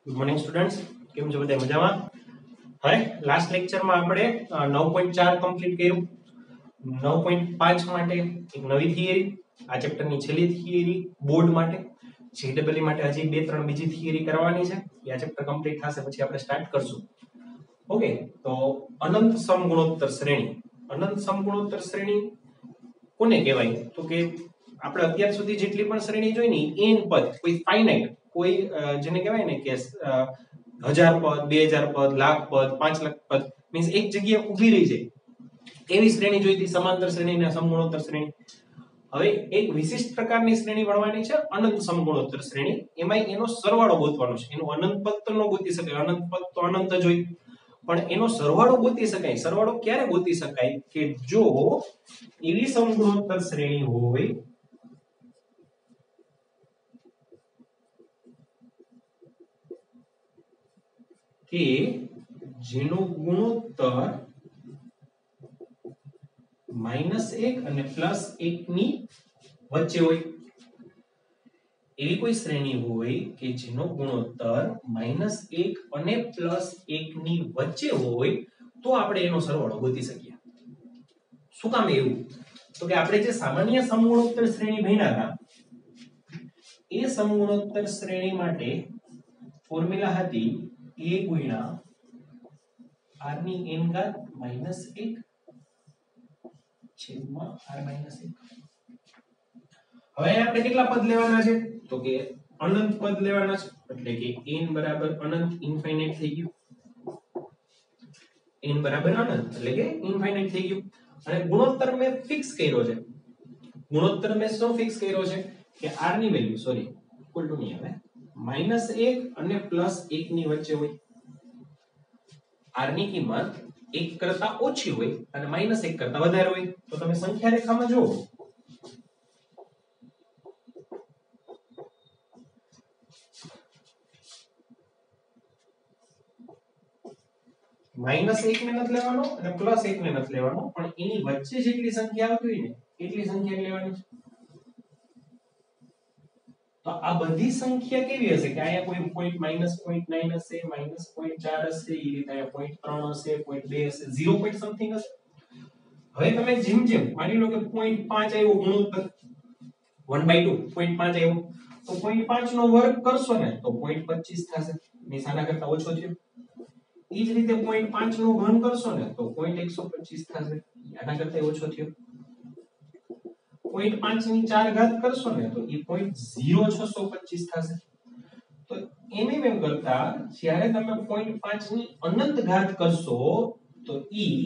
Good morning students, કેમ છો બધા મજામાં? હવે લાસ્ટ લેક્ચરમાં આપણે 9.4 કમ્પ્લીટ કર્યું. 9.5 માટે એક નવી થિયરી, આ ચેપ્ટરની છેલ્લી થિયરી બોર્ડ માટે, જીડબલ્યુ માટે હજી 2-3 બીજી થિયરી કરવાની છે. આ ચેપ્ટર કમ્પ્લીટ થશે પછી આપણે સ્ટાર્ટ કરશું. ઓકે, તો અનંત સમગુણોત્તર શ્રેણી. અનંત સમગુણોત્તર શ્રેણી કોને કહેવાય? તો કે આપણે અત્યાર સુધી જેટલી પણ શ્રેણી જોઈ ને n પદ, કોઈ ફાઇનાઇટ, કોઈ જેને કહેવાય ને કે 1000 પદ, 2000 પદ, લાખ પદ, 5 લાખ પદ, મીન્સ એક જગ્યાએ ઊભી રહી જાય એવી શ્રેણી જોઈ હતી, સમાંતર શ્રેણી અને સમગુણોત્તર શ્રેણી. હવે એક વિશિષ્ટ પ્રકારની શ્રેણી ભણવાની છે, અનંત સમગુણોત્તર શ્રેણી. એમાં એનો સરવાળો ગોતવાનો છે. એનો અનંત પદ તો ન ગોતી શકાય, અનંત પદ તો અનંત જ હોય, પણ એનો સરવાળો ગોતી શકાય. સરવાળો ક્યારે ગોતી શકાય? કે જો એવી સમગુણોત્તર શ્રેણી હોય કે જેનો ગુણોત્તર -1 અને +1 ની વચ્ચે હોય. એવી કોઈ શ્રેણી હોય કે જેનો ગુણોત્તર -1 અને +1 ની વચ્ચે હોય તો આપણે એનો સરવાળો ગોતી શકીએ. શું કામ એવું? તો કે આપણે જે સામાન્ય સમગુણોત્તર શ્રેણી ભણ્યા હતા એ સમગુણોત્તર શ્રેણી માટે ફોર્મ્યુલા હતી a ગુણ્યા r ની n ઘાત -1 છેદમાં r - 1. હવે આપણે કેટલા પદ લેવાના છે? તો કે અનંત પદ લેવાના છે, એટલે કે n બરાબર અનંત, ઇન્ફાઇનાઇટ થઈ ગયું. n બરાબર અનંત એટલે કે ઇન્ફાઇનાઇટ થઈ ગયું. અને ગુણોત્તર મેં ફિક્સ કર્યો છે. ગુણોત્તર મેં શું ફિક્સ કર્યો છે કે r ની વેલ્યુ ઇક્વલ ટુ ની આવે -1 અને +1 ની વચ્ચે હોય. r ની કિંમત 1 કરતા ઓછી હોય અને -1 કરતા વધારે હોય. તો તમે સંખ્યા રેખામાં જુઓ, -1 ને નથી લેવાનો અને +1 ને નથી લેવાનો, પણ એની વચ્ચે જેટલી સંખ્યા આવતી હોય ને એટલી સંખ્યા લેવાની છે. તો આ બધી સંખ્યા કેવી હશે કે અહીંયા કોઈ પોઈન્ટ -0.9 હશે, -0.4 હશે, એ રીતે અહીંયા 0.3 હશે, 0.2 હશે, 0 પોઈન્ટ સમથિંગ હશે. હવે તમે જેમ માની લો કે 0.5 આવ્યો ગુણોત્તર 1/2 0.5 આવ્યો, તો 0.5 નો વર્ગ કરશો ને તો 0.25 થશે, નિશાના કરતા ઓછો થયો. એ જ રીતે 0.5 નો ઘન કરશો ને તો 0.125 થશે, આના કરતા ઓછો થયો. 0.5 ની 4 ઘાત કરશો ને તો એ 0.0625 થશે. તો એમ કરતા જ્યારે તમે 0.5 ની અનંત ઘાત કરશો તો ઈ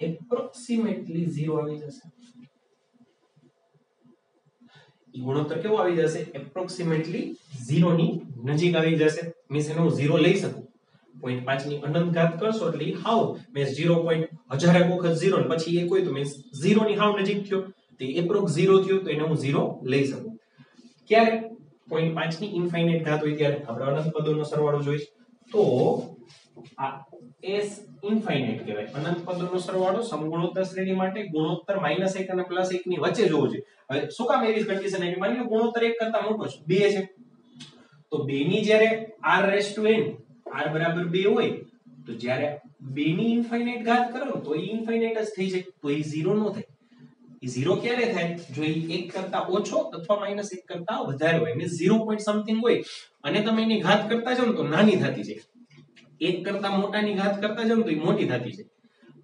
એપ્રોક્સિમેટલી 0 આવી જશે. ઈ ગુણોત્તર કેવો આવી જશે? એપ્રોક્સિમેટલી 0 ની નજીક આવી જશે. મીન્સ એનો 0 લઈ શકું. 0.5 ની અનંત ઘાત કરશો એટલે હાવ મીન્સ 0.1000 વખત 0 ને પછી 1 હોય તો મીન્સ 0 ની હાવ નજીક થયો. તો એપ્રોક્સ 0 થયો તો એને હું 0 લઈ શકું. ક્યારે? 0.5 ની ઇન્ફાઇનાઇટ ઘાત હોય ત્યારે. આપણે અનંત પદોનો સરવાળો જોઈશ તો આ s ઇન્ફાઇનાઇટ કહેવાય. અનંત પદોનો સરવાળો સમગુણોત્તર શ્રેણી માટે ગુણોત્તર -1 અને +1 ની વચ્ચે જોવો જોઈએ. હવે શું કામ એવી કન્ડિશન આવી? માની લો ગુણોત્તર 1 કરતા મોટો છે, 2 છે, તો 2 ની જ્યારે r(n) r બરાબર 2 હોય તો જ્યારે 2 ની ઇન્ફાઇનાઇટ ઘાત કરો તો એ ઇન્ફાઇનાઇટ જ થઈ જાય, તો એ 0 નો થાય. એ 0 ક્યારે થાય? જો એ 1 કરતા ઓછો અથવા -1 કરતા વધારે હોય, મીન્સ 0 પોઈન્ટ સમથિંગ હોય અને તમે એની ઘાત કરતા જાવ તો નાની થતી જાય. 1 કરતા મોટાની ઘાત કરતા જાવ તો એ મોટી થતી જાય.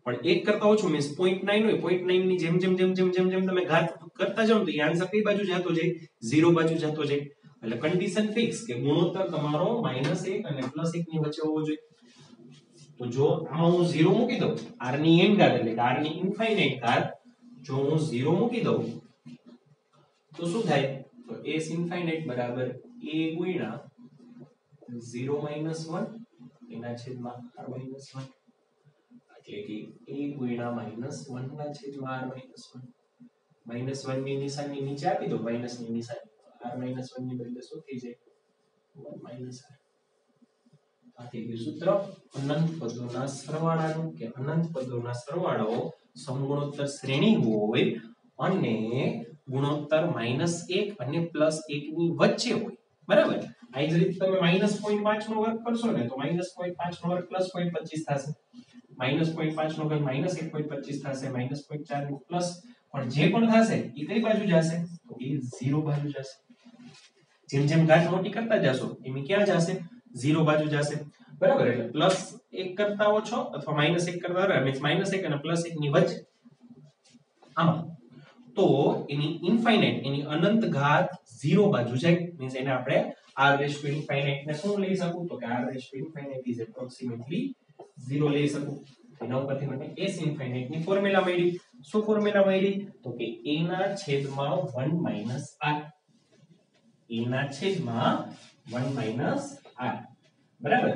પણ 1 કરતા ઓછું મીન્સ 0.9 હોય, 0.9 ની જેમ તમે ઘાત કરતા જાવ તો એ આન્સર કઈ બાજુ જતો જાય? 0 બાજુ જતો જાય. એટલે કન્ડિશન ફિક્સ કે ગુણોત્તર તમારો -1 અને +1 ની વચ્ચે હોવો જોઈએ. તો જો આમાં હું 0 મૂકી દઉં, r ની n ઘાત એટલે કે r ની ઇન્ફાઇનાઇટ ઘાત જો હું 0 મૂકી દઉં તો શું થાય? તો s ઇન્ફાઇનાઇટ બરાબર a ગુણ્યા 0 - 1 એના છેદમાં r - 1, એટલે કે a ગુણ્યા -1 ના છેદમાં r - 1. -1 ની નિશાની નીચે આપી દો, માઈનસ ની નિશાની, r - 1 ની બદલે શું થઈ જાય? 1 - r. આ થઈ ગયું સૂત્ર અનંત પદોના સરવાળાનું, કે અનંત પદોના સરવાળો સમગુણોત્તર શ્રેણી હોય અને ગુણોત્તર -1 અને +1 ની વચ્ચે હોય બરાબર આ જ રીતે તમે -0.5 નો વર્ગ કરશો ને તો -0.5 નો વર્ગ + 0.25 થશે -0.5 નો વર્ગ -1.25 થશે -0.4 નો પ્લસ પણ જે પણ થશે એ કઈ બાજુ જશે તો એ 0 બાજુ જશે જેમ જેમ ઘાત મોટી કરતા જશો એમ ક્યાં જશે 0 બાજુ જશે બરાબર એટલે +1 કરતા ઓછો અથવા -1 કરતા વધારે મીન્સ -1 અને +1 ની વચ્ચે આમાં તો એની ઇન્ફાઇનાઇટ એની અનંત ઘાત 0 બાજુ જાય મીન્સ એને આપણે r રેઝ ટુ ઇન્ફાઇનાઇટ ને શું લઈ શકું તો કે r raise to infinite is approximately 0 લઈ શકું એના ઉપરથી મને s ઇન્ફાઇનાઇટ ની ફોર્મ્યુલા મળી શું ફોર્મ્યુલા મળી તો કે a ના છેદમાં 1 - r a ના છેદમાં 1 - r બરાબર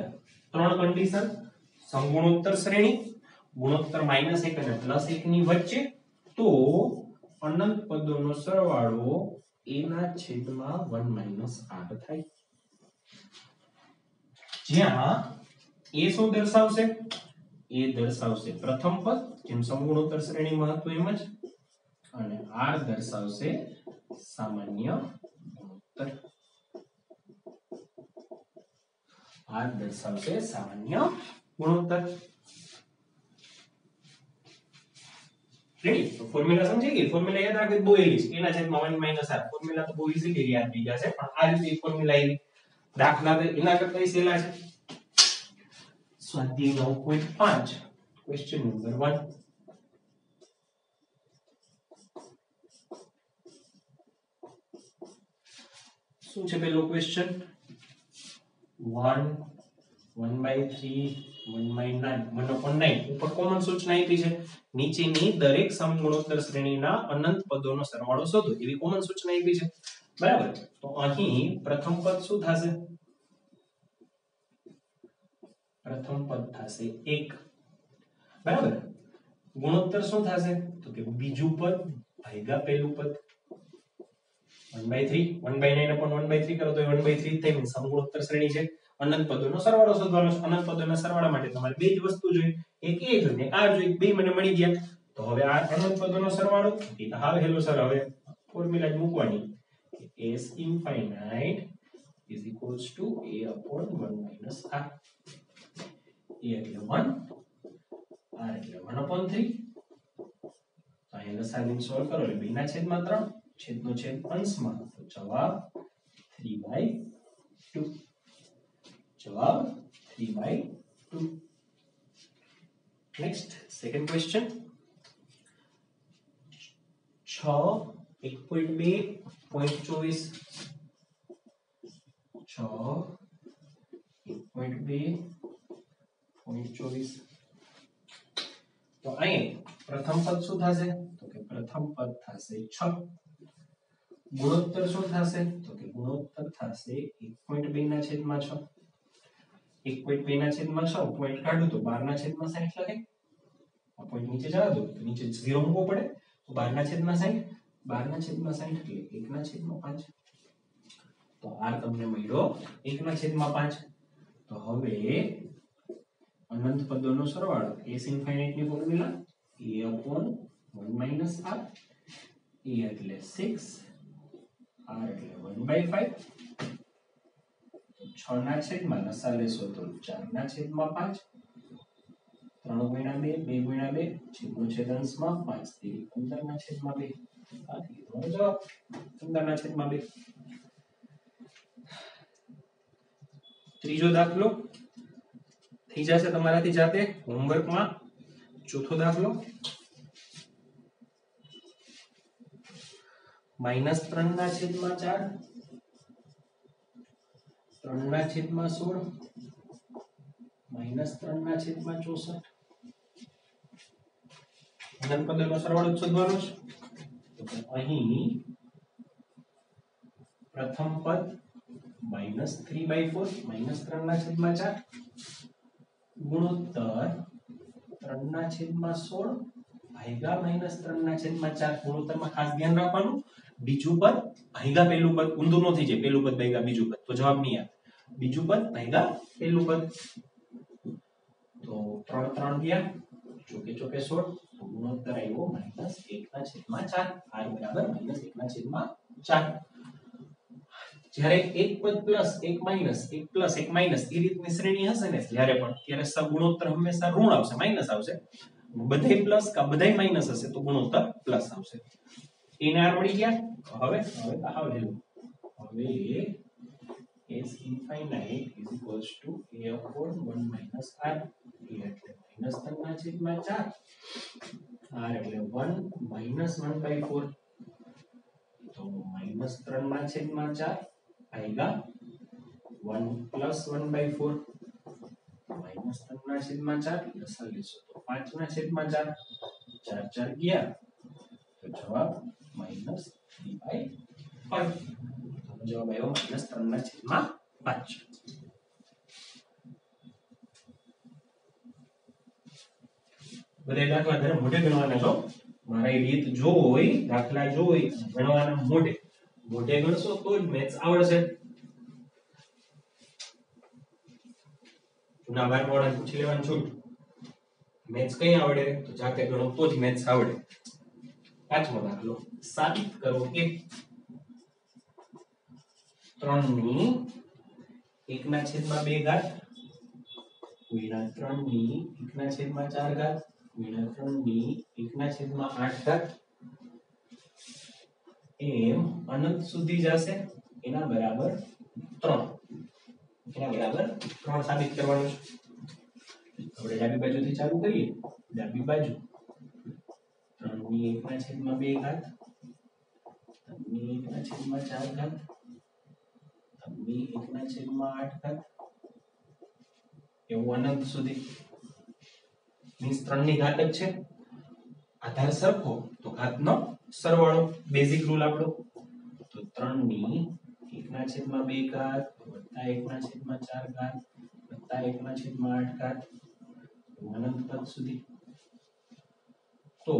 ત્રણ કન્ડિશન સમગુણોત્તર શ્રેણી ગુણોત્તર -1 અને +1 ની વચ્ચે તો અનંત પદોનો સરવાળો a ના છેદમાં 1 - r થાય જ્યાં a શું દર્શાવશે a દર્શાવશે પ્રથમ પદ જેમ સમગુણોત્તર શ્રેણીમાં હતું એમ જ અને r દર્શાવશે સામાન્ય ગુણોત્તર r દર્શાવશે સામાન્ય ગુણોત્તર રેડી તો ફોર્મ્યુલા સમજી ગઈ ફોર્મ્યુલા યાદ રાખવી બહુ ઈઝી છે એના છેદમાં 1 - r ફોર્મ્યુલા તો બહુ ઈઝીલી યાદ થઈ જશે પણ આ રીતે ફોર્મ્યુલા આવી દાખલા એના કરતા સહેલા છે સ્વાધ્યાય 9.5 ક્વેશ્ચન નંબર 1 શું છે પેલો ક્વેશ્ચન 1 1/3 1/9 1/9 ઉપર કોમન સૂચના આપી છે નીચેની દરેક સમગુણોત્તર શ્રેણીના અનંત પદોનો સરવાળો શોધો એવી કોમન સૂચના આપી છે બરાબર તો અહીં પ્રથમ પદ શું થશે પ્રથમ પદ થશે 1 બરાબર ગુણોત્તર શું થશે તો કે બીજું પદ ભાગ્યા પહેલું પદ 1/3 1/9 upon 1/3 કરો તો 1/3 થાય મીન્સ સમગુણોત્તર શ્રેણી છે અનંત પદોનો સરવાળો શોધવાનો છે અનંત પદોના સરવાળા માટે તમારે બે જ વસ્તુ જોઈએ એક a જોઈએ એક r જોઈએ બે મને મળી ગયા તો હવે આ અનંત પદોનો સરવાળો એ તો હવે હેલો સર હવે ફોર્મ્યુલા જ મૂકવાની s infinite is equals to a upon 1 minus r a એટલે 1 r એટલે 1 upon 3 તો અહીં લસાઅને સોલ્વ કરો એટલે 2 ના છેદમાં 3 છેદનો છેદ અંશમાં તો જવાબ 3/2 જવાબ 3/2 નેક્સ્ટ સેકન્ડ ક્વેશ્ચન 6 1.2 0.24 6 1.2 0.24 તો અહીં પ્રથમ પદ શું થશે તો કે પ્રથમ પદ થશે 6 ગુણોત્તર શું થશે તો કે ગુણોત્તર થશે 1.2 ના છેદમાં 6 1.2 ના છેદમાં 6 પોઈન્ટ કાઢું તો 12 ના છેદમાં 60 લખે આ પોઈન્ટ નીચે જવા દો તો નીચે 0 મૂકવો પડે તો 12 ના છેદમાં 60 12 ના છેદમાં 60 એટલે 1 ના છેદમાં 5 તો r તમને મળ્યો 1 ના છેદમાં 5 તો હવે અનંત પદોનો સરવાળો s ઇન્ફાઇનાઇટ ની formula a upon 1 minus r a એટલે 6 r એટલે 1/5 6 ના છેદમાં લસા લેશો તો 4 ના છેદમાં 5 3 ગુણ્યા 2 2 ગુણ્યા 2 છેદનો છેદ અંશમાં 5 3 15 ના છેદમાં 2 આ થઈ ગયો જવાબ 15 ના છેદમાં 2 ત્રીજો દાખલો થઈ જશે તમારાથી જાતે હોમવર્કમાં ચોથો દાખલો -3 ના છેદમાં 4 3 ના છેદમાં 16 -3 ના છેદમાં 64 અનંત પદોનો સરવાળો શોધવાનો છે તો અહીં પ્રથમ પદ -3/4 -3 ના છેદમાં 4 ગુણોત્તર 3 ના છેદમાં 16 ભાગ્યા -3 ના છેદમાં 4 ગુણોત્તરમાં ખાસ ધ્યાન રાખવાનું બીજું પદ ભાગ્યા પહેલું પદ ઊંધું ન થઈ જાય પહેલું પદ ભાગ્યા બીજું પદ તો જવાબ નહીં આવે બીજું પદ ભાગ્યા પહેલું પદ તો 3 3 ગયા ચોકે ચોકે 16 તો ગુણોત્તર આવ્યો -1 ના છેદમાં 4 r બરાબર -1 ના છેદમાં 4 જ્યારે એક પદ પ્લસ એક માઈનસ એક પ્લસ એક માઈનસ એ રીતની શ્રેણી હશે ને જ્યારે પણ ત્યારે સહગુણોત્તર હંમેશા ઋણ આવશે માઈનસ આવશે બધાય પ્લસ કા બધાય માઈનસ હશે તો ગુણોત્તર પ્લસ આવશે એને આર મળી ગયા હવે આવ લેવું હવે s infinite is equals to a upon 1 minus r એ એટલે માઈનસ 3 ના છેદમાં 4 r એટલે 1 minus 1/4 तो माइनस 3 ના છેદમાં 4 આएगा 1 plus 1/4 माइनस 3 ના છેદમાં 4 લસા લેશો તો 5 ના છેદમાં 4 4 4 ગયા તો જવાબ માઈનસ 3/5 તો જવાબ આવ્યો માઈનસ 3 ના છેદમાં 5 બધા દાખલા ઘરે મોઢે ગણવાના છો મારી રીત જોઈ દાખલા જોઈ ગણવાના મોઢે ગણશો તો જ મેથ્સ આવડશે જૂના બારવાળાને પૂછી લેવાનું છૂટ મેથ્સ કઈ આવડે તો જાતે ગણો તો જ મેથ્સ આવડે પાંચમો દાખલો સાબિત કરો કે 3 ની 1 ના છેદમાં 2 ઘાત ગુણ્યા 3 ની 1 ના છેદમાં 4 ઘાત ગુણ્યા 3 ની 1 ના છેદમાં 8 ઘાત એમ અનંત સુધી જશે એના બરાબર 3 સાબિત કરવાનું છે આપણે ડાબી બાજુથી ચાલુ કરીએ ડાબી બાજુ 3 ની 1 ના છેદમાં 2 ઘાત 3 ની 1 ના છેદમાં 4 ઘાત 3 ની 1 ના છેદમાં 8 ઘાત એવું અનંત સુધી મીન્સ 3 ની ઘાત જ છે આધાર સરખો તો ઘાતનો સરવાળો બેઝિક રૂલ આપણો તો 3 ની 1 ના છેદમાં 2 ઘાત વત્તા 1 ના છેદમાં 4 ઘાત વત્તા 1 ના છેદમાં 8 ઘાત અનંત પદ સુધી તો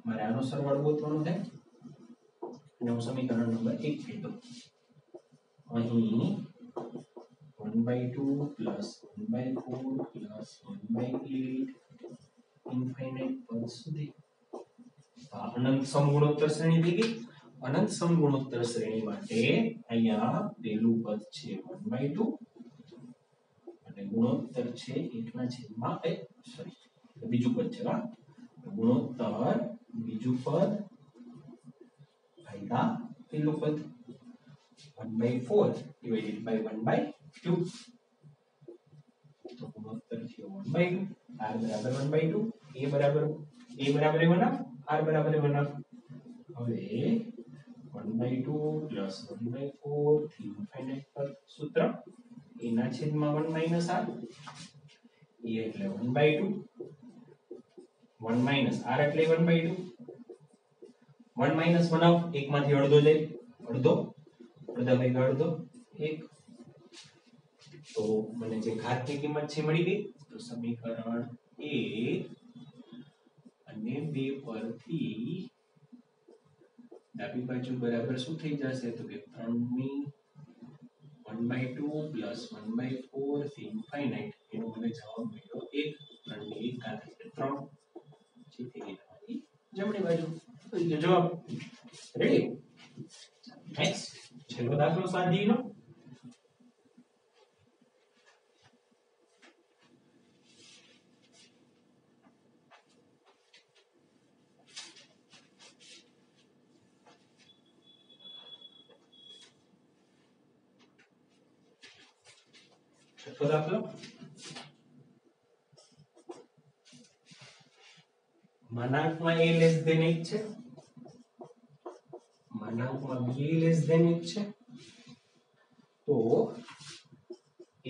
મારે આનો સરવાળો ગોતવાનો છે અને હું સમીકરણ નંબર 1 કહી દઉં અહીં 1/2 plus 1/4 plus 1/8 ઇન્ફાઇનાઇટ પદ સુધી અનંત સમગુણોત્તર શ્રેણી થઈ ગઈ અનંત સમગુણોત્તર શ્રેણી માટે અહીંયા પહેલું પદ છે 1/2 અને ગુણોત્તર છે 1 ના છેદમાં સોરી બીજું પદ છે ગુણોત્તર બીજું પદ ભાગ્યા પહેલું પદ 1/4 divided by 1/2 तो गुणोत्तर છે 1/2 r બરાબર 1/2 a બરાબર 1 r બરાબર 1 હવે 1/2 plus 1/4 થી ઇન્ફાઇનાઇટ પર સૂત્ર a ના છેદમાં 1 minus r a એટલે 1/2 1 minus r એટલે 1/2 1 minus 1 ઓફ એકમાંથી અડધો જાય અડધો ભાગ્યા અડધો 1 તો મને જે ઘાતની કિંમત છે મળી ગઈ તો સમીકરણ 1 અને 2 પરથી ડાબી બાજુ બરાબર શું થઈ જશે તો કે 3 ની 1/2 plus 1/4 થી ઇન્ફાઇનાઇટ એનો મને જવાબ મળ્યો 1 3 ની 1 ઘાત એટલે 3 જે થઈ ગઈ તમારી જમણી બાજુ તો જવાબ રેડી નેક્સ્ટ છેલ્લો દાખલો સાદીનો છઠ્ઠો દાખલો માનાંકમાં a લેસ ધેન 1 છે માનાંકમાં b લેસ ધેન 1 છે તો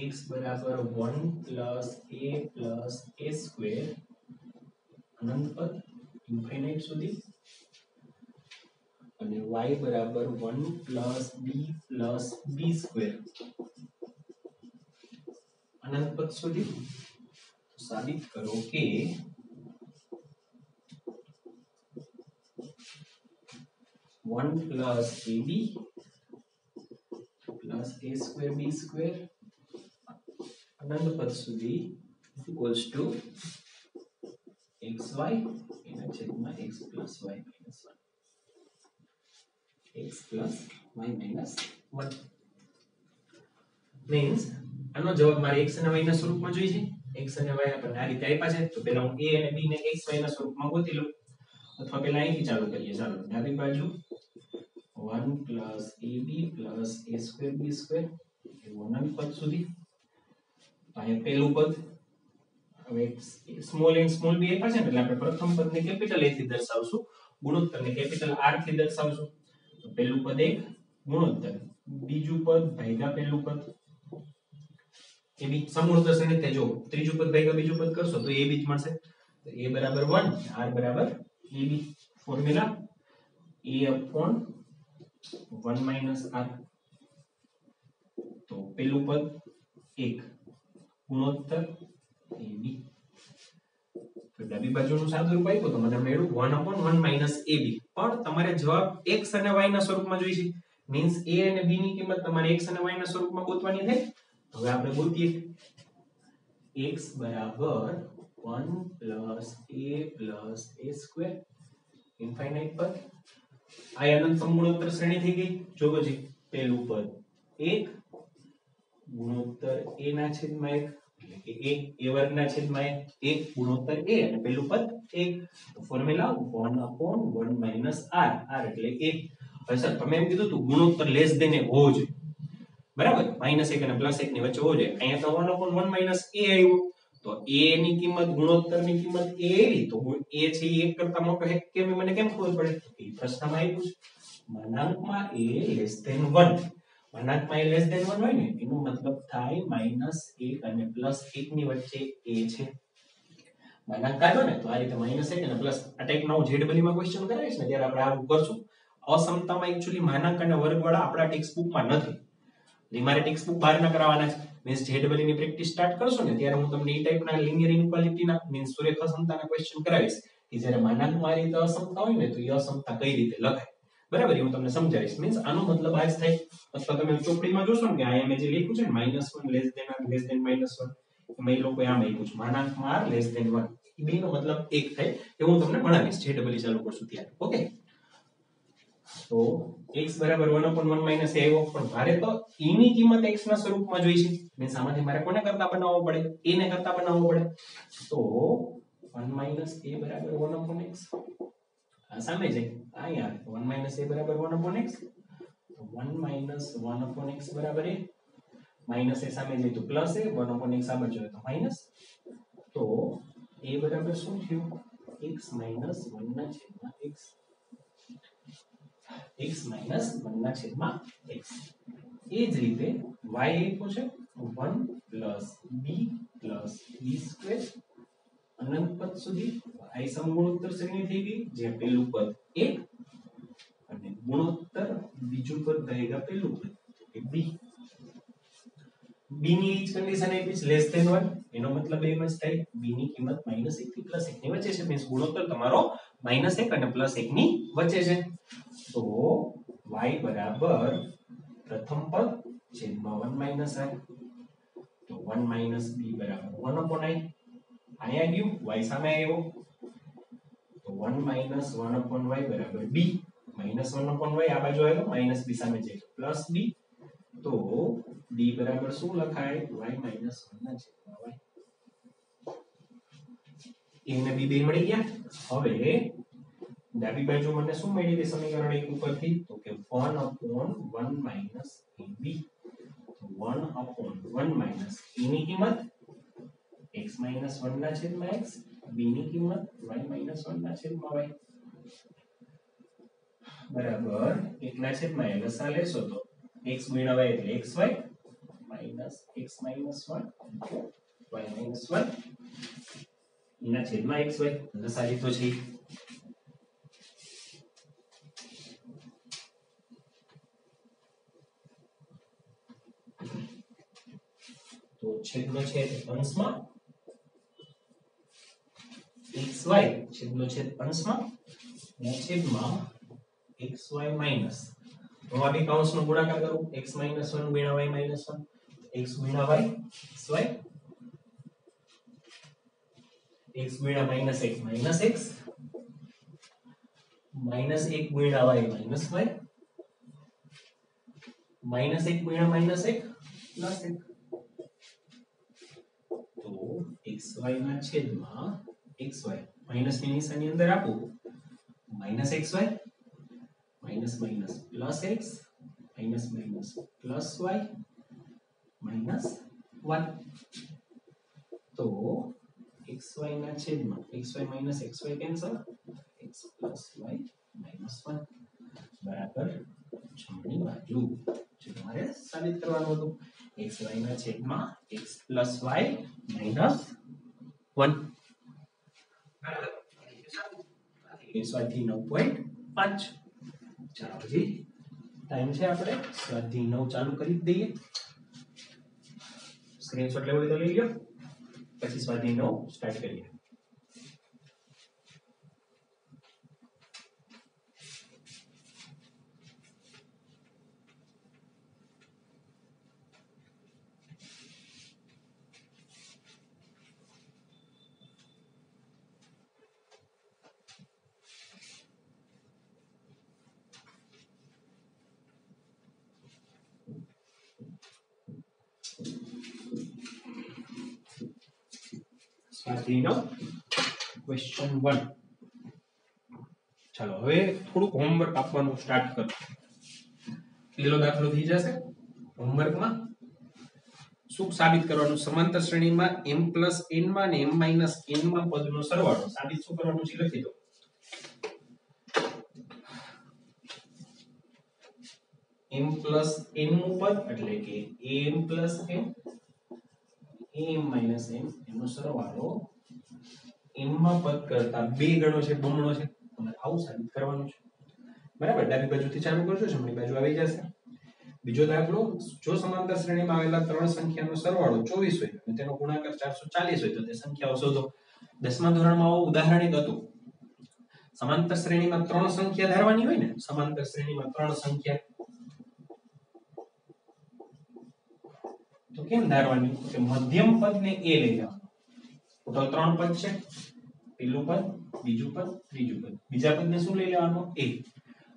x બરાબર 1 plus a સ્ક્વેર અનંત પદ ઇન્ફાઇનાઇટ સુધી અને y બરાબર 1 plus b સ્ક્વેર અનંત પદ સુધી સાબિત કરો કે 1 plus ab plus a square b square અનંત પદ સુધી equals to xy એના છેદમાં x plus y minus 1 x plus y minus 1 means આનો જવાબ મારે x અને y ના સ્વરૂપમાં જોઈએ છે. x અને y આપણને આ રીતે આપ્યા છે, તો પહેલા હું a અને b ને x y ના સ્વરૂપમાં ગોતી લઉં, અથવા પહેલા અહીંથી ચાલુ કરીએ. ચાલો ડાબી બાજુ 1 plus ab plus a square b square એવું અનંત પદ સુધી. અહીંયા પહેલું પદ, હવે સ્મોલ a સ્મોલ b આપ્યા છે ને, એટલે આપણે પ્રથમ પદને કેપિટલ a થી દર્શાવશું, ગુણોત્તરને કેપિટલ r થી દર્શાવશું. તો પહેલું પદ 1 ગુણોત્તર બીજું પદ ભાગ્યા પહેલું પદ, એ બી સમૂળોત્તર શ્રેણી તે જો ત્રીજું પદ ભાગ્યા બીજું પદ કરશો તો a બી જ મળશે. તો a બરાબર 1 r બરાબર ab. Formula a upon 1 minus r. તો પહેલું પદ 1 ગુણોત્તર ab. તો ડાબી બાજુનું સાદુરૂપ આપ્યું તો મને મળ્યું 1 upon 1 minus ab. પણ તમારે જવાબ x અને y ના સ્વરૂપમાં જોઈએ છે. મીન્સ a અને b ની કિંમત તમારે x અને y ના સ્વરૂપમાં ગોતવાની થાય. હવે આપણે ગોતીએ. x બરાબર 1 plus a plus a square infinite પદ. આ અનંત સમૂળોત્તર શ્રેણી થઈ ગઈ. જોવો જી, પહેલું પદ 1 ગુણોત્તર a ના છેદમાં 1 એટલે કે a વર્ગના છેદમાં 1 ગુણોત્તર a અને પહેલું પદ 1. તો formula 1 upon 1 minus r, r એટલે 1. હવે સર તમે એમ કીધું તું ગુણોત્તર લેસ દેન એ હોવો જોઈએ, બરાબર, -1 અને +1 ની વચ્ચે હોવો જોઈએ. અહીંયા તો 1 upon 1 minus a આવ્યું, તો a ની કિંમત ગુણોત્તરની કિંમત a આવી, તો a છે એ 1 કરતા મોટો છે કેમ એ મને કેમ ખબર પડે? એ પ્રશ્નમાં આપ્યું છે. માનાંકમાં a લેસ દેન 1, માનાંકમાં a લેસ દેન 1 હોય ને એનો મતલબ થાય -1 અને +1 ની વચ્ચે a છે. માનાંક કાઢો ને તો આ રીતે -1 અને પ્લસ આ ટાઈપનો ZW માં ક્વેશ્ચન કરાવીશ ને ત્યારે આપણે આવું કરશું. અસમતામાં એક્ચ્યુઅલી માનાંક અને વર્ગવાળા આપણા ટેક્સ્ટ બુકમાં નથી. મારે ટેક્સ્ટ બુક બહાર ના કરાવવાના છે. મીન્સ ZW ની પ્રેક્ટિસ સ્ટાર્ટ કરશો ને ત્યારે હું તમને એ ટાઈપના લિનિયર ઇનક્વાલિટીના મીન્સ સુરેખા સમતાના ક્વેશ્ચન કરાવીશ કે જ્યારે માનાંકમાં આ રીતે અસમતા હોય ને તો એ અસમતા કઈ રીતે લખાય, બરાબર, એ હું તમને સમજાવીશ. મીન્સ આનો મતલબ આ જ થાય. અથવા તમે ચોપડીમાં જોશો ને કે અહીંયા મેં જે લખ્યું છે ને -1 less than r less than -1, એમાં એ લોકોએ આમ લખ્યું છે માનાંકમાં r લેસ દેન 1. એ બેનો મતલબ એક થાય. એ હું તમને ભણાવીશ ZW ચાલુ કરશું ત્યારે. ઓકે, તો x બરાબર 1 upon 1 minus a આવ્યો, પણ મારે તો e ની કિંમત x ના સ્વરૂપમાં જોઈ છે. મીન્સ આમાંથી મારે કોને કરતા બનાવવો પડે? a ને કરતા બનાવવો પડે. તો 1 minus a બરાબર 1 upon x. આ સામે જાય અહીંયા 1 minus a બરાબર 1 upon x. તો 1 minus 1 upon x બરાબર a. માઈનસ a સામે જાય તો પ્લસ a, 1 upon x આ બાજુ તો માઈનસ. તો a બરાબર શું થયું? x minus 1 ના છેદમાં x. x minus 1 ના છેદમાં x. એ જ રીતે y આપ્યો છે 1 plus b plus b square અનંત પદ સુધી. આ સમગુણોત્તર શ્રેણી થઈ ગઈ, જે પહેલું પદ 1 અને ગુણોત્તર બીજું પદ ભાગ્યા પહેલું પદ એ b. b ની ઈ જ કન્ડિશન આપી છે લેસ ધેન 1, એનો મતલબ એમ જ થાય b ની કિંમત -1 થી +1 ની વચ્ચે છે. મીન્સ ગુણોત્તર તમારો -1 અને +1 ની વચ્ચે છે. તો y બરાબર પ્રથમ પદ છેદમાં 1 minus i. તો 1 minus b બરાબર 1 upon i. અહીંયા ગયું y સામે આવ્યો તો 1 minus 1 upon y બરાબર b. -1 upon y આ બાજુ આવ્યો, માઈનસ b સામે જાય પ્લસ b. તો b બરાબર શું લખાય? y minus 1 ના છેદમાં y. a ને b બે મળી ગયા. હવે ડાબી બાજુ મને શું મળી ગઈ સમીકરણ એક ઉપરથી? તો કે 1 upon 1 minus ab. તો 1 upon 1 minus a ની કિંમત x minus 1 ના છેદમાં x, b ની કિંમત y minus 1 ના છેદમાં y બરાબર 1 ના છેદમાં l લસા લેશો તો x ગુણ્યા y એટલે xy minus x minus 1 y minus 1 એના છેદમાં xy લસા લીધો છે. તો છેદનો છેદ અંશમાં xy છેદનો છેદ અંશમાં અને છેદમાં xy માઈનસ હું આ બે કૌંસનો ગુણાકાર કરું x - 1 ગુણ્યા y - 1 x ગુણ્યા y xy x ગુણ્યા -x -x -1 ગુણ્યા y -y -1 ગુણ્યા -1 પ્લસ 1 તો xy ના છેદમાં xy માઈનસ ની નિશાની અંદર આપો minus xy minus minus plus x minus minus plus y minus 1 તો xy ના છેદમાં xy minus xy cancel x plus y minus 1 બરાબર જમણી બાજુ જે તમારે સાબિત કરવાનું હતું xy ના છેદમાં x પ્લસ y માઈનસ 1 બરાબર સ્વાધ્યાય 9.5 ચાલો પછી ટાઈમ છે આપણે સ્વાધ્યાય 9 ચાલુ કરી દઈએ સ્ક્રીનશોટ લેવો હોય તો લઈ લો પછી સ્વાધ્યાય 9 સ્ટાર્ટ કરીએ ક્વેશ્ચન 1 ચાલો હવે થોડુંક હોમવર્ક આપવાનું સ્ટાર્ટ કરો પેલો દાખલો થઈ જશે હોમવર્કમાં શું સાબિત કરવાનું સમાંતર શ્રેણીમાં m n માં અને m n માં પદનો સરવાળો સાબિત શું કરવાનું છે લખી દો m n નું પદ એટલે કે am n am n એનો સરવાળો m માં પદ કરતા 2 ગણો છે બમણો છે તમારે આવું સાબિત કરવાનું છે બરાબર ડાબી બાજુથી ચાલુ કરજો જમણી બાજુ આવી જશે બીજો દાખલો જો સમાંતર શ્રેણીમાં આવેલા ત્રણ સંખ્યાનો સરવાળો 24 હોય અને તેનો ગુણાકાર 440 હોય તો તે સંખ્યાઓ શોધો 10મા ધોરણમાં આવું ઉદાહરણ એક હતું સમાંતર શ્રેણીમાં ત્રણ સંખ્યા ધારવાની હોય ને સમાંતર શ્રેણીમાં ત્રણ સંખ્યા તો કેમ ધારવાની કે મધ્યમ પદને a લઈ લેવાનો ટોટલ ત્રણ પદ છે પહેલું પદ બીજું પદ ત્રીજું પદ બીજા પદને શું લઈ લેવાનો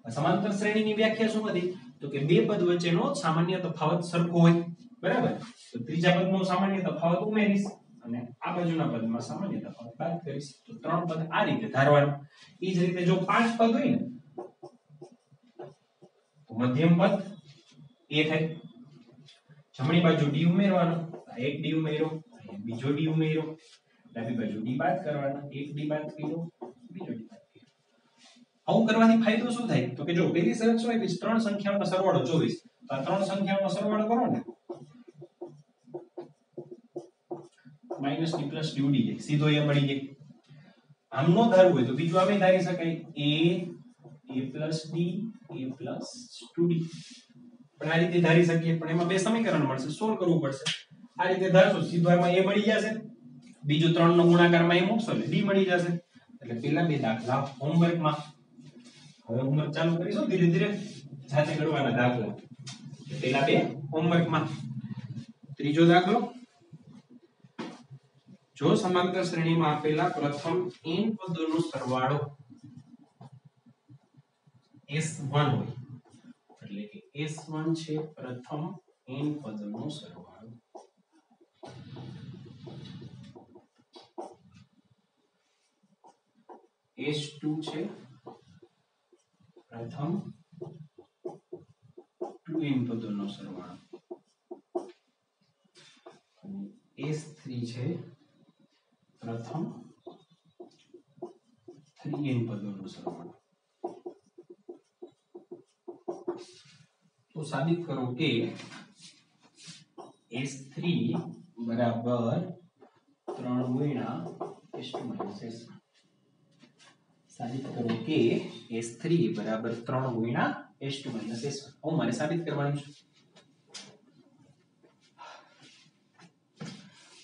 a સમાંતર શ્રેણીની વ્યાખ્યા શું હતી તો કે બે પદ વચ્ચેનો સામાન્ય તફાવત સરખો હોય બરાબર તો ત્રીજા પદનો સામાન્ય તફાવત ઉમેરીશ અને આ બાજુના પદમાં સામાન્ય તફાવત બાદ કરીશ તો ત્રણ પદ આ રીતે ધારવાનું ઈ જ રીતે જો પાંચ પદ હોય ને તો મધ્યમ પદ a થાય જમણી બાજુ d ઉમેરવાનો એક d ઉમેરો બીજો d ઉમેરો ડાબી બાજુ d બાદ કરવાનો એક d બાદ કર્યો બીજો d બાદ કર્યો આવું કરવાથી ફાયદો શું થાય તો કે જો પહેલી શરત શું આવી ત્રણ સંખ્યાઓનો સરવાળો 24 તો આ ત્રણ સંખ્યાઓનો સરવાળો કરો ને માઈનસ d પ્લસ d ઉડી જાય સીધો એ મળી જાય આમ નો ધારવું હોય તો બીજું આમે ધારી શકાય a plus d a plus 2d પણ આ રીતે ધારી શકીએ પણ એમાં બે સમીકરણ મળશે સોલ્વ કરવું પડશે આ રીતે ધારશો સીધો એમાં a મળી જશે બીજું 3 નો ગુણાકારમાં a મૂકશો એટલે d મળી જશે એટલે પેલા બે દાખલા હોમવર્કમાં હવે હોમવર્ક ચાલુ કરીશું ધીરે ધીરે જાતે કરવાના દાખલા પેલા બે હોમવર્કમાં ત્રીજો દાખલો જો સમાંતર શ્રેણીમાં આપેલા પ્રથમ n પદોનો સરવાળો s1 હોય એટલે કે s1 છે પ્રથમ n પદનો સરવાળો s2 છે પ્રથમ 2n પદોનો સરવાળો અને s3 છે પ્રથમ 3n પદોનો સરવાળો તો સાબિત કરો કે s3 બરાબર 3 ગુણ્યા s2 s1 સાબિત કરો કે s3 બરાબર 3 ગુણ્યા s2 s1 હું મારે સાબિત કરવાનું છે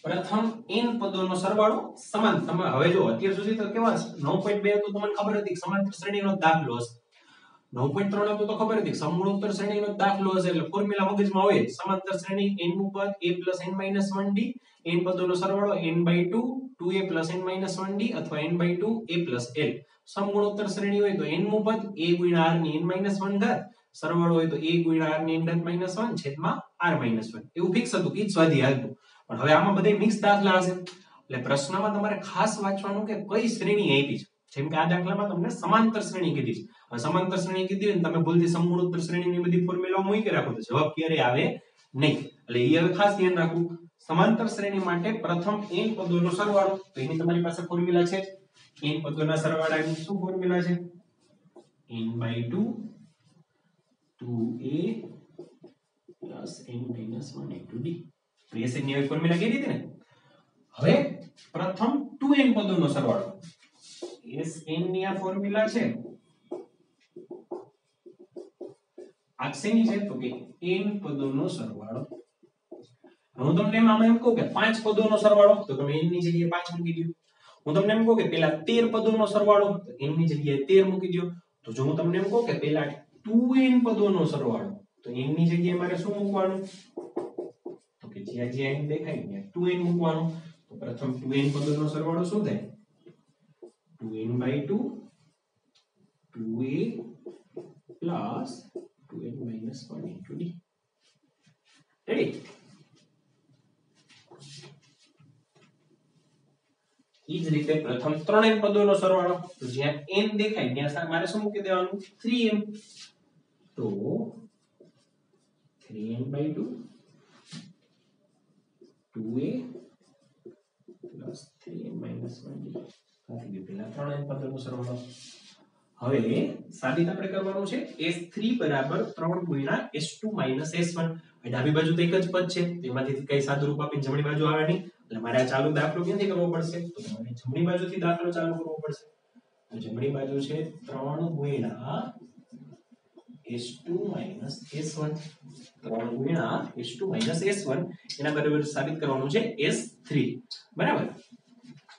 પ્રથમ n પદોનો સરવાળો સમાન તમે હવે જો અત્યાર સુધી તો કેવા 9.2 તો તમને ખબર હતી સમાંતર શ્રેણીનો દાખલો હશે 9.3 હતો તો ખબર હતી સમગુણોત્તર શ્રેણીનો દાખલો હશે એટલે ફોર્મ્યુલા મગજમાં હોય સમાંતર શ્રેણી n નું પદ a + n - 1d n પદોનો સરવાળો n/2 2a + n - 1d અથવા n/2 a + l સમગુણોત્તર શ્રેણી હોય તો n નું પદ a * r ની n - 1 ઘાત સરવાળો હોય તો a * r ની n - 1 છેદમાં r-1 એવું ફિક્સ હતું કે સ્વાધ્યાય હાલતું. પણ હવે આમાં બધે મિક્સ દાખલા હશે એટલે પ્રશ્નમાં તમારે ખાસ વાંચવાનું કે કઈ શ્રેણી આપી છે. જેમ કે આ દાખલામાં તમને સમાંતર શ્રેણી કીધી છે. હવે સમાંતર શ્રેણી કીધી હોય ને તમે ભૂલથી સમગુણોત્તર શ્રેણીની બધી ફોર્મ્યુલા મૂકી રાખો તો જવાબ ક્યારે આવે નહીં. એટલે એ હવે ખાસ ધ્યાન રાખવું. સમાંતર શ્રેણી માટે પ્રથમ n પદોનો સરવાળો, તો એની તમારી પાસે ફોર્મ્યુલા છે. n પદોના સરવાળાની શું ફોર્મ્યુલા છે? n/2 2a plus n-1 into d. Sn ની આવી ફોર્મ્યુલા કીધી હતી ને. હવે પ્રથમ 2n પદોનો સરવાળો. Sn ની આ ફોર્મ્યુલા છે. આ શેની છે? તો કે n પદોનો સરવાળો. હું તમને આમાં એમ કહું કે 5 પદોનો સરવાળો, તો તમે n ની જગ્યાએ 5 મૂકી દો. હું તમને એમ કહું કે પેલા 13 પદોનો સરવાળો, તો n ની જગ્યાએ 13 મૂકી દો. તો જો હું તમને એમ કહું કે પેલા 2n પદોનો સરવાળો, તો n ની જગ્યાએ મારે શું મૂકવાનું? તો કે જ્યાં જ્યાં n દેખાય ત્યાં 2n મૂકવાનું. તો પ્રથમ 2n પદોનો સરવાળો શું થાય? 2n/2 2a plus 2n-1 into d. Ready? ઈ જ રીતે પ્રથમ 3n પદોનો સરવાળો, તો જ્યાં n દેખાય ત્યાં મારે શું મૂકી દેવાનું? 3n. તો 3n/2 2a plus 3n-1d. આ થઈ ગયું પેલા 3n પદોનો સરવાળો. હવે સાબિત આપણે કરવાનું છે s3 બરાબર 3 ગુણ્યા s2 minus s1. ડાબી બાજુ તો એક જ પદ છે, તેમાંથી કઈ સાદુરૂપ આપીને જમણી બાજુ આવે નહીં. એટલે મારે આ ચાલુ દાખલો ક્યાંથી કરવો પડશે? તો તમારે જમણી બાજુથી દાખલો ચાલુ કરવો પડશે. તો જમણી બાજુ છે 3 ગુણ્યા s2 minus s1. 3 ગુણ્યા s2 minus s1 એના બરાબર સાબિત કરવાનું છે s3. બરાબર?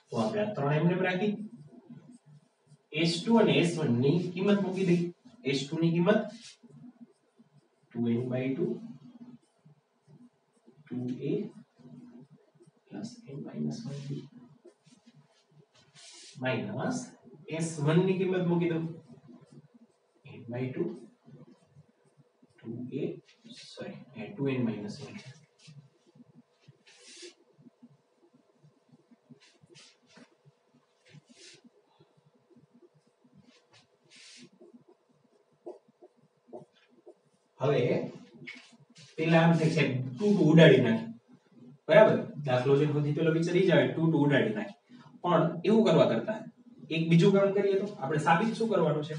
તો આપણે આ 3 એમને રાખી. s2 અને s1 ની કિંમત મૂકી દઈ. s2 ની કિંમત 2n/2 2a plus n-1d minus s1 ની કિંમત મૂકી દો. n/2 2a 2n-1. હવે પેલા આમ થાય છે 2 ઉડાડી નાખી. બરાબર? દાખલો જે સૌથી પેલો વિચારી જાય 2 ઉડાડી નાખી. પણ એવું કરવા કરતા એક બીજું કામ કરીએ તો આપણે સાબિત શું કરવાનું છે?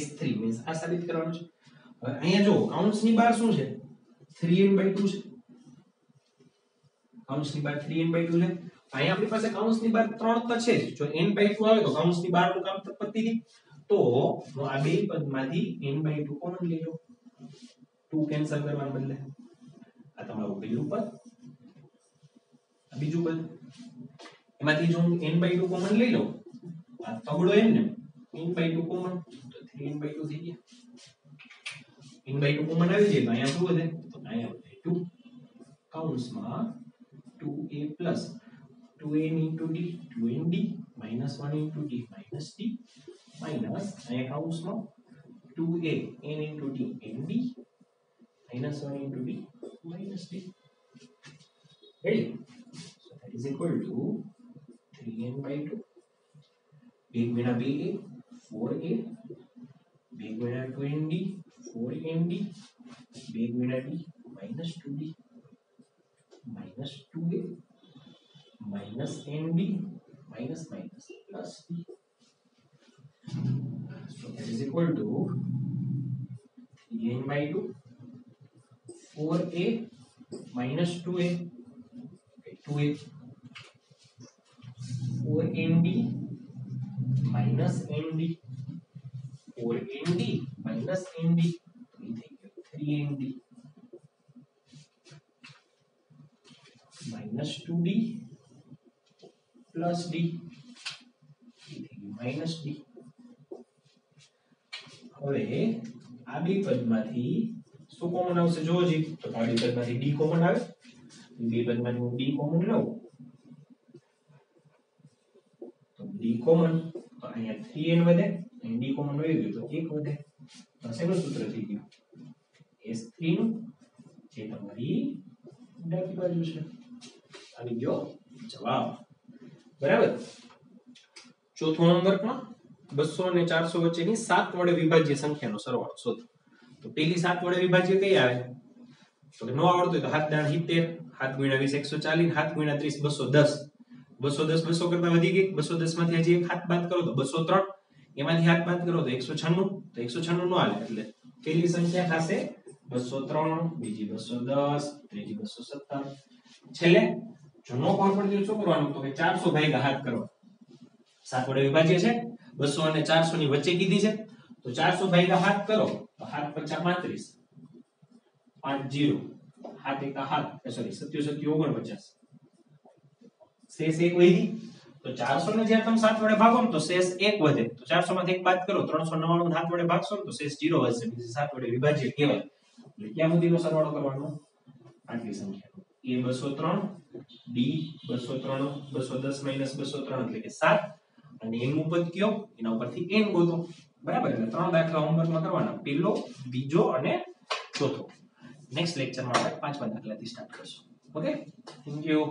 s3 મીન્સ આ સાબિત કરવાનું છે. હવે અહીંયા જો કૌંસની બહાર શું છે? 3n/2 છે. કૌંસની બહાર 3n/2 છે. અહીંયા આપણી પાસે કૌંસની બહાર 3 તો છે જ. જો n/2 આવે તો કૌંસની બહારનું કામ તો પતી ગયું. તો હું આ બે પદમાંથી n/2 કોમન લઈ લઉં. 2 કેન્સલ કરવાને બદલે આ તમારું પહેલું પદ, આ બીજું પદ. એમાંથી જો હું n/2 કોમન લઈ લઉં, આ તગડો n ને n/2 કોમન, તો 3n/2 થઈ ગયા. n/2 કોમન આવી જાય તો અહીંયા શું વધે? તો અહીંયા વધે 2 કૌંસમાં 2a plus 2n into d 2nd minus 1 into d minus d minus અહીંયા કૌંસમાં 2a n into d nd minus 1 into d minus d. Ready? So that is equal to 3n/2 big गुणा ba 4a big गुणा 2nd 4nd big गुणा d minus 2d minus 2a minus nd minus minus plus d. So that is equal to 3n/2 4a minus 2a 2a 4nd minus nd 4nd minus nd 3nd minus 2d plus d minus d. હવે આ બે પદમાંથી શું common આવશે? જોવો જી. તો આ બે પદમાંથી d common આવે. બે પદમાંથી હું d કોમન લઉં તો d કોમન, તો અહીંયા 3n વધે, અહીં d કોમન વહી ગયું તો 1 વધે. તો શેનું સૂત્ર થઈ ગયું? s3 નું જે તમારી ડાબી બાજુ છે. આવી ગયો જવાબ. બરાબર. ચોથો હોમવર્કમાં 200 અને 400 વચ્ચેની 7 વડે વિભાજ્ય સંખ્યાનો સરવાળો શોધો. તો પેલી 7 વડે વિભાજ્ય કઈ આવે? તો કે નો આવડતું હોય તો 7 દાણ 70, 7 × 20 140, 7 × 30 210. 210 200 કરતા વધી ગઈ. 210 માંથી હજી એક હાથ બાદ કરો તો 203. એમાંથી હાથ બાદ કરો તો 196. તો 196 નો હાલે એટલે પેલી સંખ્યા થશે 203, બીજી 210, ત્રીજી 217. છેલ્લે જો નો ખબર પડતી હોય શું કરવાનું? તો કે 400 ભાગ્યા હાથ કરો. 7 વડે વિભાજ્ય છે, 200 અને 400 ની વચ્ચે કીધી છે, તો 400 ભાગ્યા હાથ કરો તો હાથ 35, 50, હાથ એકા હાથ, સોરી 77 49, શેષ 1 વધી. તો 400 ને જ્યારે તમે 7 વડે ભાગો ને તો શેષ 1 વધે. તો 400 માંથી 1 બાદ કરો 399 7 વડે ભાગશો ને તો શેષ 0 વધશે. બીજી 7 વડે વિભાજ્ય કહેવાય. એટલે ક્યાં સુધીનો સરવાળો કરવાનો? આટલી સંખ્યાનો. A 203, B 203, 210 - 203 એટલે કે 7. અને n નું પદ કયો? એના ઉપરથી n ગોતો. બરાબર. એટલે 3 દાખલા હોમવર્કમાં કરવાના. પહેલો, બીજો અને ચોથો. નેક્સ્ટ લેક્ચરમાં આપણે 5મા દાખલાથી સ્ટાર્ટ કરશું. Okay, thank you.